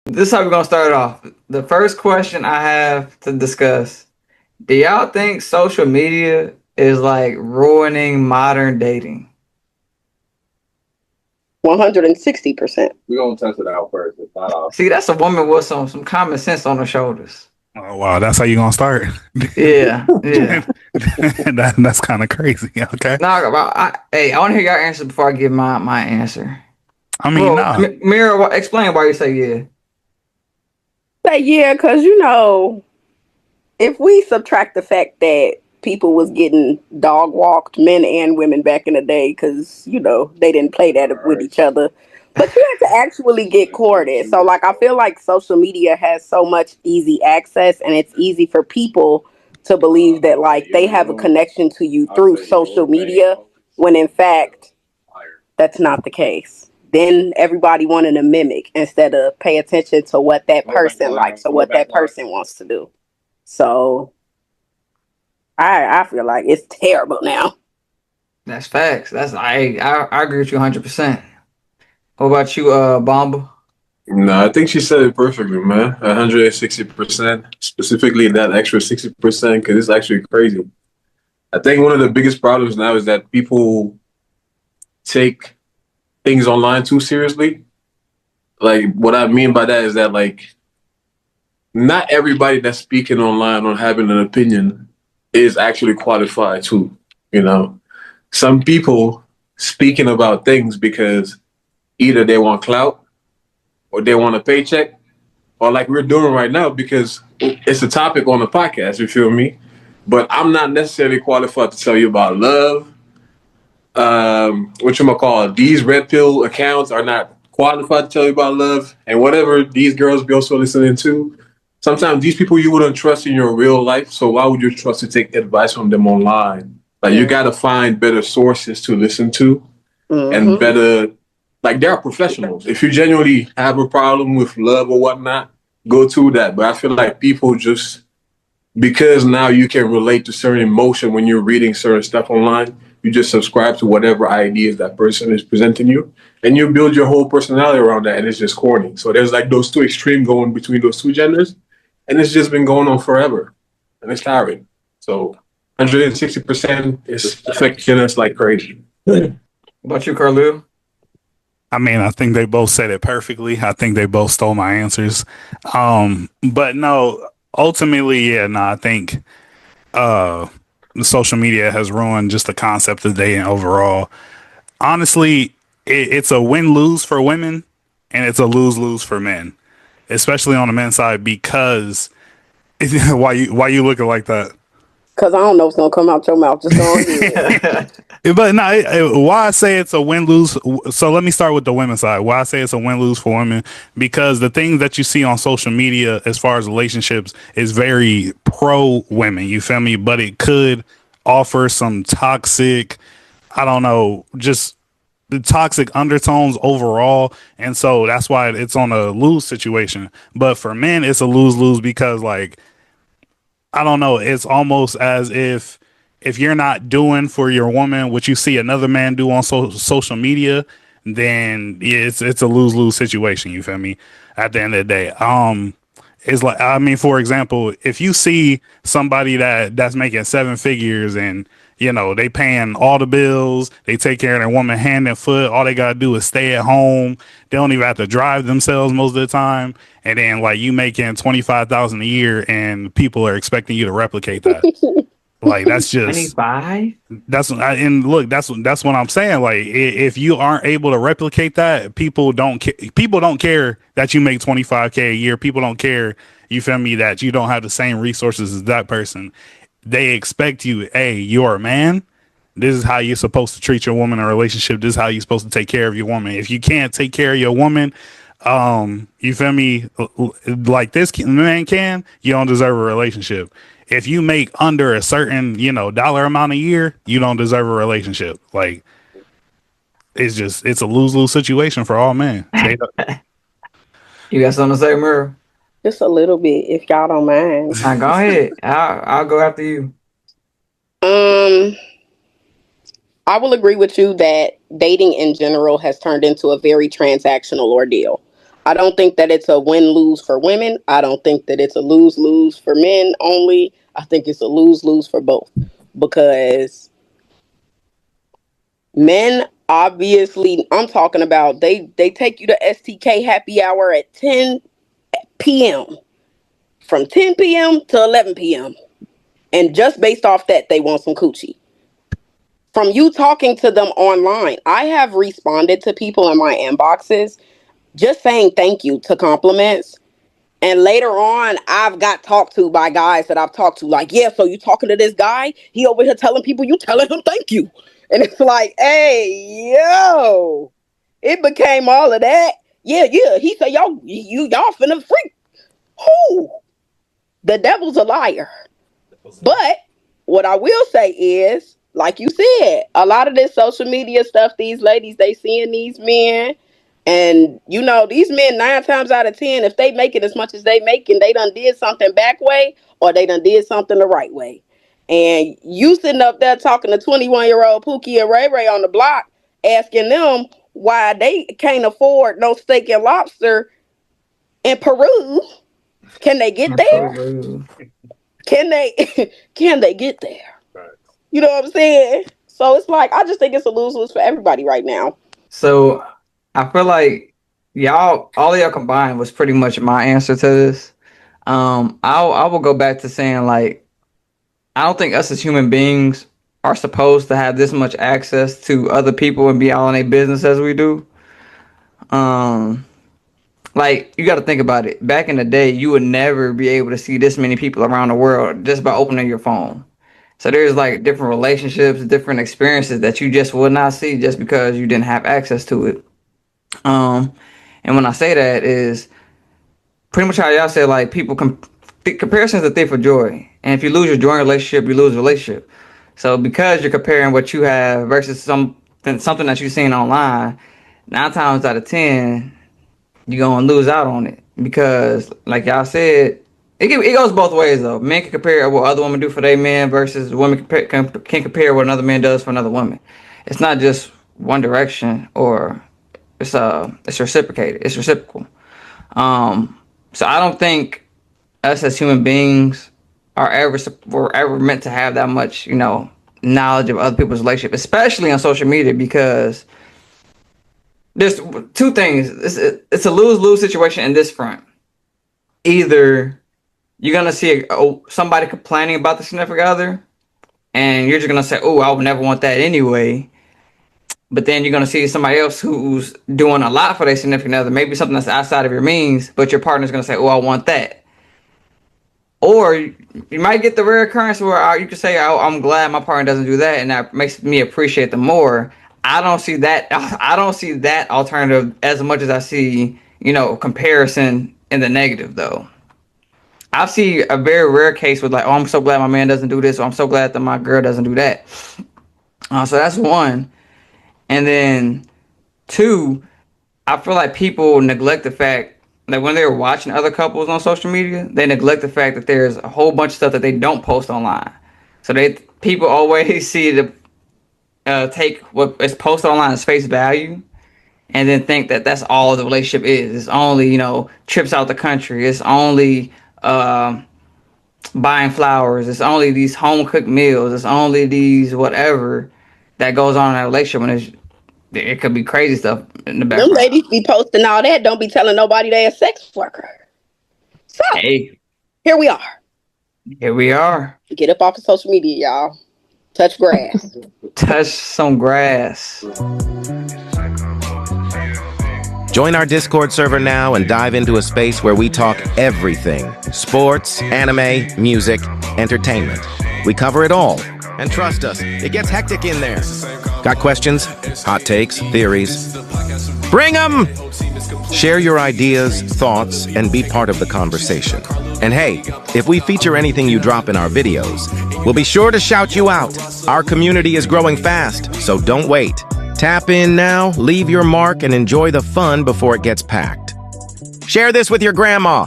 This is how we're gonna start off. The first question I have to discuss: do y'all think social media is like ruining modern dating? 160%. We're gonna test it out first. It's not off. See, that's a woman with some common sense on her shoulders. Oh wow, that's how you gonna start. Yeah, yeah. That's kind of crazy. Okay, Now, hey, I want to hear your answer before I give my answer. I mean, Well, nah. Mira, explain why you say yeah. Say yeah, because if we subtract the fact that people was getting dog walked, men and women back in the day, because they didn't play that with each other, but you had to actually get courted. So like I feel like social media has so much easy access, and it's easy for people to believe that like they have a connection to you through social media, when in fact that's not the case. Then everybody wanted to mimic instead of pay attention to what that person likes or what that person wants to do. So I feel like it's terrible now. That's facts. I agree with you 100%. What about you, Bomba? No, I think she said it perfectly, man. 160%, specifically that extra 60%, because it's actually crazy. I think one of the biggest problems now is that people take things online too seriously. Like, what I mean by that is that, like, not everybody that's speaking online or having an opinion is actually qualified to, you know. Some people speaking about things because either they want clout or they want a paycheck, or like we're doing right now because it's a topic on the podcast, you feel me? But I'm not necessarily qualified to tell you about love. What you gonna call it? These red pill accounts are not qualified to tell you about love, and whatever these girls be also listening to. Sometimes these people you wouldn't trust in your real life, so why would you trust to take advice from them online? Like you gotta find better sources to listen to and Mm-hmm. better, like they are professionals. If you genuinely have a problem with love or whatnot, go to that. But I feel like people just, because now you can relate to certain emotion when you're reading certain stuff online, you just subscribe to whatever ideas that person is presenting you, and you build your whole personality around that, and it's just corny. So there's like those two extreme going between those two genders, and it's just been going on forever, and it's tiring. So 160% is affecting us like crazy. What about you, Carlu? I mean, I think they both said it perfectly. I think they both stole my answers. But no, ultimately, yeah, no, I think uh social media has ruined just the concept of dating overall. Honestly, it's a win lose for women and it's a lose lose for men, especially on the men's side because why you looking like that? Because I don't know what's going to come out your mouth. Just go ahead. But no, why I say it's a win lose. So let me start with the women's side. Why I say it's a win lose for women because the things that you see on social media as far as relationships is very pro women. You feel me? But it could offer some toxic, I don't know, just the toxic undertones overall, and so that's why it's on a lose situation. But for men, it's a lose lose because like I don't know. It's almost as if you're not doing for your woman what you see another man do on social media, then it's a lose lose situation. You feel me? At the end of the day, it's like I mean, for example, if you see somebody that's making seven figures and they paying all the bills, they take care of their woman hand and foot. All they gotta do is stay at home. They don't even have to drive themselves most of the time. And then like you making 25,000 a year, and people are expecting you to replicate that. Like that's just 25? and look, that's what I'm saying. Like if you aren't able to replicate that, people don't care that you make 25K a year. People don't care, you feel me, that you don't have the same resources as that person. They expect you, hey, you're a man. This is how you're supposed to treat your woman in a relationship. This is how you're supposed to take care of your woman. If you can't take care of your woman, you feel me, like this man can, you don't deserve a relationship. If you make under a certain, dollar amount a year, you don't deserve a relationship. Like it's a lose lose situation for all men. Straight up. You got something to say, Mira? Just a little bit, if y'all don't mind. Go ahead. I'll go after you. Um, I will agree with you that dating in general has turned into a very transactional ordeal. I don't think that it's a win-lose for women. I don't think that it's a lose-lose for men only. I think it's a lose-lose for both. Because men, obviously, I'm talking about, they take you to STK happy hour at 10 p.m. From 10 p.m. to 11 p.m. And just based off that, they want some coochie. From you talking to them online, I have responded to people in my inboxes just saying thank you to compliments. And later on, I've got talked to by guys that I've talked to, like, yeah, so you talking to this guy? He over here telling people you telling him thank you. And it's like, hey, yo, it became all of that. Yeah. He said, y'all finna freak. Who? The devil's a liar. But what I will say is, like you said, a lot of this social media stuff, these ladies, they seeing these men. And, you know, these men, 9 times out of 10, if they make it as much as they making, they done did something back way or they done did something the right way. And you sitting up there talking to 21-year-old Pookie and Ray Ray on the block, asking them why they can't afford no steak and lobster in Peru. Can they get there? Can they get there? Right. You know what I'm saying? So it's like, I just think it's a lose-lose for everybody right now. So I feel like all of y'all combined was pretty much my answer to this. I will go back to saying, like, I don't think us as human beings are supposed to have this much access to other people and be all in their business as we do. Like, you got to think about it. Back in the day, you would never be able to see this many people around the world just by opening your phone. So there's like different relationships, different experiences that you just would not see just because you didn't have access to it. And when I say that is pretty much how y'all said, like, people comparisons are a thief of joy. And if you lose your joy in a relationship, you lose a relationship. So because you're comparing what you have versus something that you've seen online, 9 times out of 10, you're gonna lose out on it. Because like y'all said, it goes both ways though. Men can compare what other women do for their men versus women can compare what another man does for another woman. It's not just one direction, or it's reciprocated. It's reciprocal. So I don't think us as human beings were ever meant to have that much, you know, knowledge of other people's relationship, especially on social media, because there's 2 things. It's a lose-lose situation in this front. Either you're gonna see somebody complaining about the significant other, and you're just gonna say, "Oh, I would never want that anyway." But then you're gonna see somebody else who's doing a lot for their significant other, maybe something that's outside of your means, but your partner's gonna say, "Oh, I want that." Or you might get the rare occurrence where you can say, "Oh, I'm glad my partner doesn't do that," and that makes me appreciate them more. I don't see that. I don't see that alternative as much as I see, you know, comparison in the negative though. I see a very rare case with, like, "Oh, I'm so glad my man doesn't do this," or "I'm so glad that my girl doesn't do that." So that's one. And then 2, I feel like people neglect the fact that when they're watching other couples on social media, they neglect the fact that there's a whole bunch of stuff that they don't post online. So people always see take what is posted online as face value, and then think that that's all the relationship is. It's only, you know, trips out the country. It's only buying flowers. It's only these home cooked meals. It's only these whatever that goes on in a relationship, when it could be crazy stuff in the Them background. ladies be posting all that, don't be telling nobody they a sex worker. So Hey, here we are. here we are. Get up off of social media, y'all. Touch grass. Touch some grass. Join our Discord server now and dive into a space where we talk everything: sports, anime, music, entertainment. We cover it all. And trust us, it gets hectic in there. Got questions, hot takes, theories? Bring them! Share your ideas, thoughts, and be part of the conversation. And hey, if we feature anything you drop in our videos, we'll be sure to shout you out. Our community is growing fast, so don't wait. Tap in now, leave your mark, and enjoy the fun before it gets packed. Share this with your grandma.